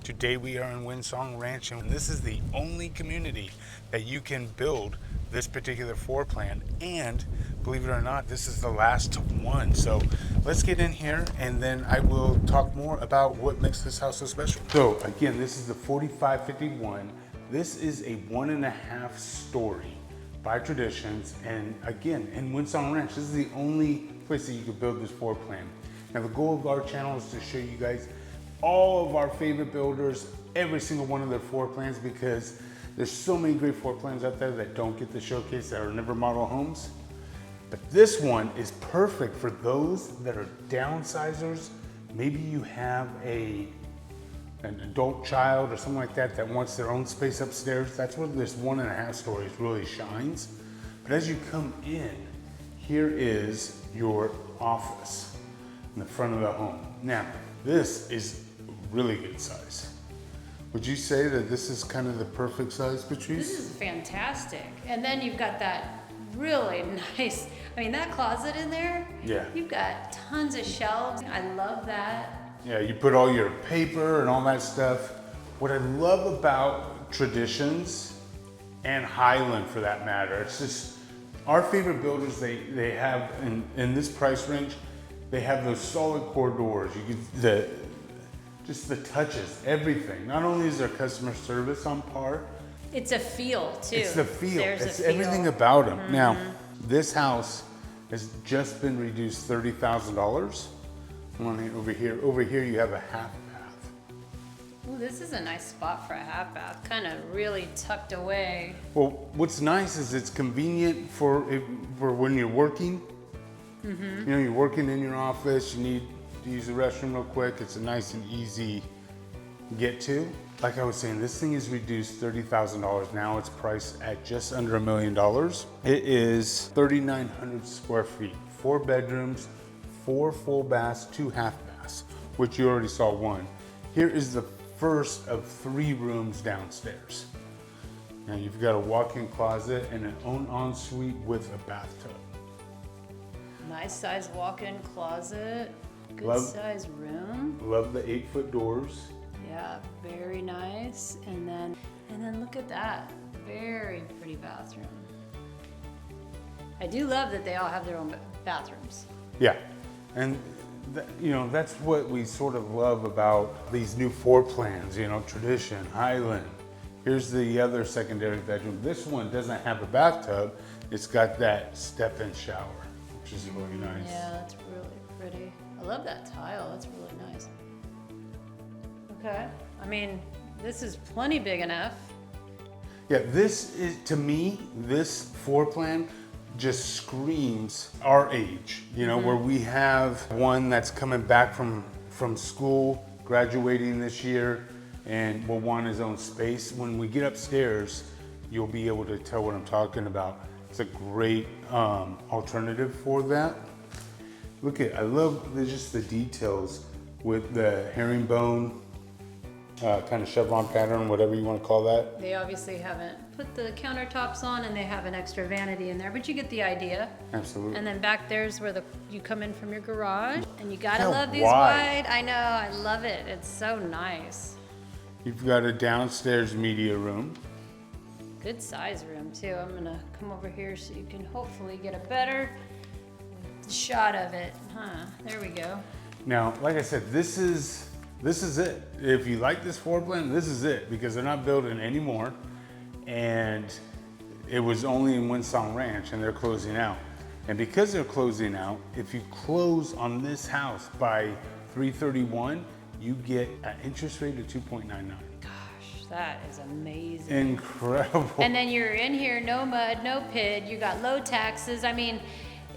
Today we are in Windsong Ranch, and this is the only community that you can build this particular floor plan, and believe it or not, this is the last one. So let's get in here and then I will talk more about what makes this house so special. So again, this is the 4551. This is a 1.5 story by traditions, and again, in Windsong Ranch, this is the only place that you could build this floor plan. Now the goal of our channel is to show you guys all of our favorite builders, every single one of their floor plans, because there's so many great floor plans out there that don't get the showcase, that are never model homes. But this one is perfect for those that are downsizers. Maybe you have an adult child or something like that that wants their own space upstairs. That's where this 1.5 stories really shines. But as you come in, here is your office in the front of the home. Now, this is really good size. Would you say that this is kind of the perfect size, Patrice? This is fantastic. And then you've got that really nice, I mean, that closet in there. Yeah. You've got tons of shelves. I love that. Yeah, you put all your paper and all that stuff. What I love about Traditions and Highland, for that matter, it's just our favorite builders. They have in this price range, they have those solid core doors. You get just the touches, everything. Not only is their customer service on par, It's a feel too. it's the feel. There's It's a feel. everything about them. Now, this house has just been reduced $30,000. Over here you have a half bath. Ooh, this is a nice spot for a half bath. Kind of really tucked away. Well, what's nice is it's convenient for when you're working. You know, you're working in your office, you need to use the restroom real quick. It's a nice and easy get to. Like I was saying, this thing is reduced $30,000. Now it's priced at just under $1 million. It is 3,900 square feet, 4 bedrooms, 4 full baths, 2 half baths, which you already saw one. Here is the first of 3 rooms downstairs. Now you've got a walk-in closet and an ensuite with a bathtub. Nice size walk-in closet. Good Love- size room. Love the 8-foot doors. Yeah, very nice. And then look at that. Very pretty bathroom. I do love that they all have their own bathrooms. Yeah, and you know, that's what we sort of love about these new floor plans, you know, Tradition, Highland. Here's the other secondary bedroom. This one doesn't have a bathtub. It's got that step-in shower, which is really nice. Yeah, that's really pretty. I love that tile. That's really nice. Okay. I mean, this is plenty big enough. Yeah, this is, to me, this floor plan just screams our age, you know, where we have one that's coming back from school, graduating this year, and will want his own space. When we get upstairs, you'll be able to tell what I'm talking about. It's a great alternative for that. Look at, I love just the details with the herringbone kind of chevron pattern, whatever you want to call that. They obviously haven't put the countertops on, and they have an extra vanity in there, but you get the idea. Absolutely. And then back there's where you come in from your garage, and you gotta How love these wide. wide. I know, I love it. It's so nice. You've got a downstairs media room. Good size room too. I'm gonna come over here so you can hopefully get a better shot of it. There we go. Now, like I said, this is it. If you like this floor plan, this is it, because they're not building anymore, and it was only in Windsong Ranch, and they're closing out. And because they're closing out, if you close on this house by 3/31, you get an interest rate of 2.99. Gosh, that is amazing. Incredible. And then you're in here, no mud, no PID, you got low taxes. I mean,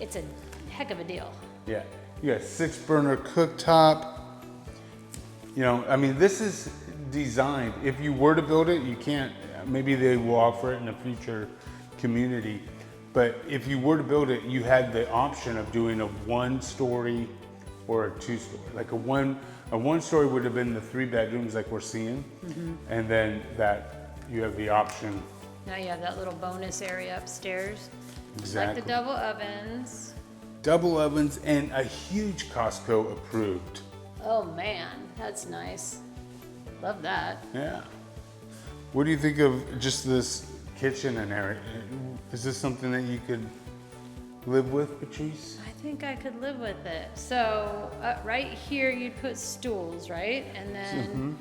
it's a heck of a deal. Yeah, you got 6-burner cooktop. You know, I mean, this is designed, if you were to build it, you can't, maybe they will offer it in a future community, but if you were to build it, you had the option of doing a 1-story or a 2-story. Like a one story would have been the 3 bedrooms like we're seeing, and then that you have the option. Now you have that little bonus area upstairs. Exactly. Like the double ovens. Double ovens and a huge Costco approved. Oh man, that's nice. Love that. Yeah. What do you think of just this kitchen and area? Is this something that you could live with, Patrice? I think I could live with it. So right here, you'd put stools, right? And then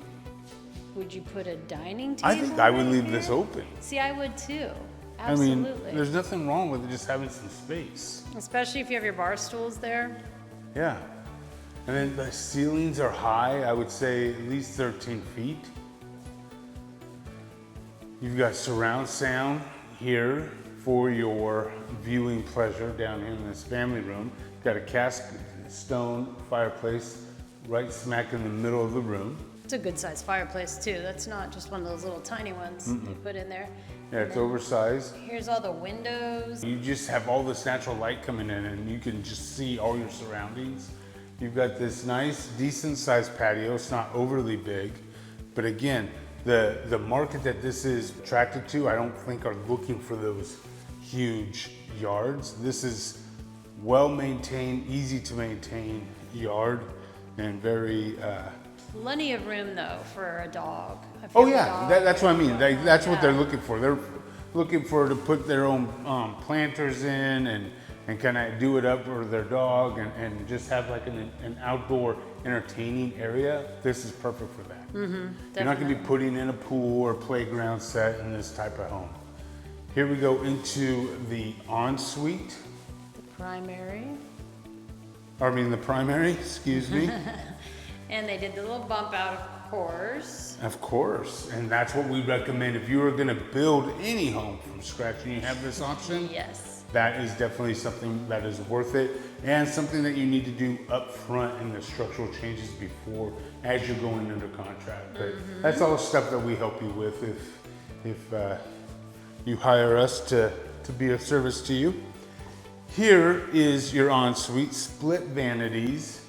would you put a dining table? I think I would right leave here? this open. See, I would too. I mean, Absolutely. there's nothing wrong with just having some space. Especially if you have your bar stools there. Yeah. And then the ceilings are high, I would say at least 13 feet. You've got surround sound here for your viewing pleasure down here in this family room. Got a cast stone fireplace right smack in the middle of the room. It's a good sized fireplace too. That's not just one of those little tiny ones you put in there. Yeah, it's oversized. Here's all the windows. You just have all this natural light coming in and you can just see all your surroundings. You've got this nice, decent sized patio. It's not overly big, but again, the market that this is attracted to, I don't think are looking for those huge yards. This is well maintained, easy to maintain yard and very, Plenty of room though for a dog. If oh you have a yeah, dog that's what I mean. That's what they're yeah. looking for. They're looking for to put their own planters in and kind of do it up for their dog and just have like an outdoor entertaining area. This is perfect for that. You're not going to be putting in a pool or playground set in this type of home. Here we go into the ensuite. The primary. I mean the primary, excuse me. And they did the little bump out, of course. Of course, and that's what we recommend if you are going to build any home from scratch and you have this option. Yes. That is definitely something that is worth it and something that you need to do up front in the structural changes before as you're going under contract. But that's all the stuff that we help you with if you hire us to be of service to you. Here is your ensuite, split vanities.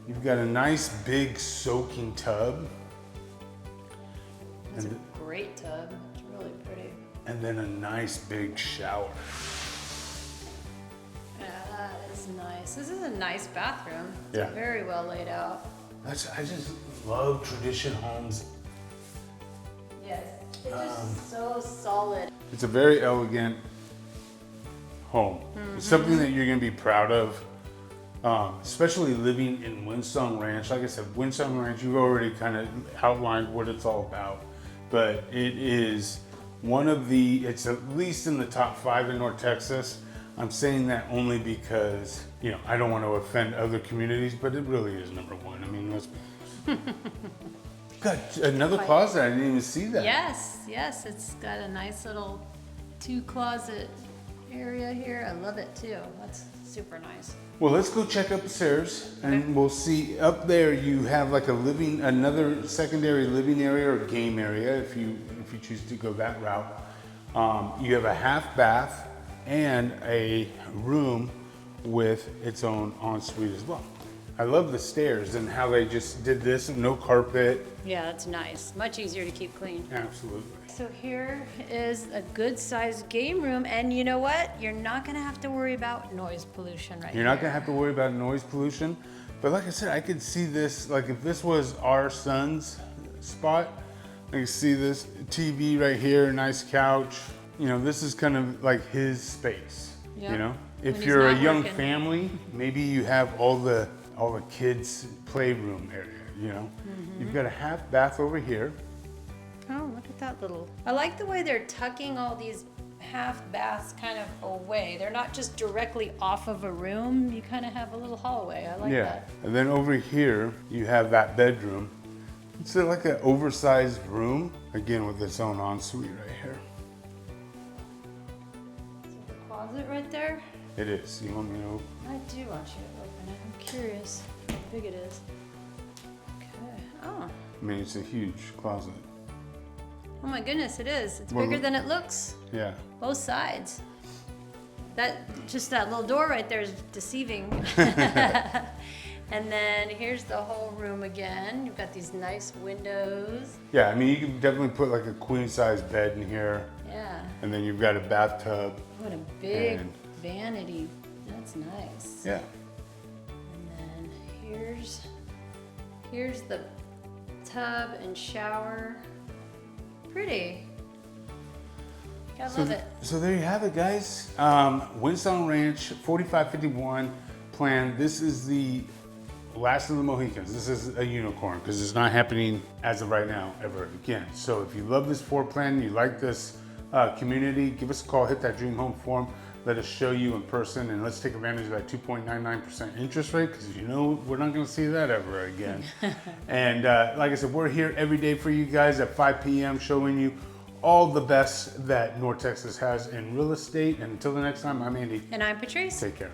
You've got a nice big soaking tub. It's a great tub. It's really pretty. And then a nice big shower. Yeah, that is nice. This is a nice bathroom. It's Yeah. very well laid out. I just love tradition homes. Yes. It's just so solid. It's a very elegant home. It's something that you're going to be proud of, especially living in Windsong Ranch. Like I said, Windsong Ranch, you've already kind of outlined what it's all about, but it is one of it's at least in the top 5 in North Texas. I'm saying that only because, I don't want to offend other communities, but it really is number 1. I mean, let's be got another closet. I didn't even see that. Yes. It's got a nice little 2 closet area here. I love it too. That's super nice. Well, let's go check upstairs and we'll see up there you have like another secondary living area or game area if you choose to go that route. You have a half bath and a room with its own ensuite as well. I love the stairs and how they just did this, no carpet. Yeah, that's nice. Much easier to keep clean. Absolutely. So here is a good sized game room, and you know what? You're not gonna have to worry about noise pollution right You're not gonna have to worry about noise pollution. But like I said, I could see this, like if this was our son's spot, I could see this TV right here, nice couch. This is kind of like his space, Yeah. If When he's you're a not young working. family, maybe you have all the kids' playroom area, You've got a half bath over here. Oh, look at that little. I like the way they're tucking all these half baths kind of away. They're not just directly off of a room. You kind of have a little hallway. I like that. And then over here, you have that bedroom. It's like an oversized room, again with its own ensuite right here. Is there a closet right there? It is. You want me to open? I do want you to open it. I'm curious how big it is. Okay. Oh. I mean, it's a huge closet. Oh my goodness, it is. It's Well, bigger than it looks. Yeah. Both sides. That little door right there is deceiving. And then here's the whole room again. You've got these nice windows. Yeah, I mean, you can definitely put like a queen size bed in here. Yeah. And then you've got a bathtub. What a big And- vanity. That's nice. Yeah. And then here's the tub and shower. Pretty. I So, love it. so there you have it, guys. Windsong Ranch, 4551 plan. This is the last of the Mohicans. This is a unicorn because it's not happening as of right now ever again. So if you love this floor plan, you like this community, give us a call, hit that dream home form. Let us show you in person, and let's take advantage of that 2.99% interest rate, because you know we're not going to see that ever again. And like I said, we're here every day for you guys at 5 p.m. showing you all the best that North Texas has in real estate. And until the next time, I'm Andy. And I'm Patrice. Take care.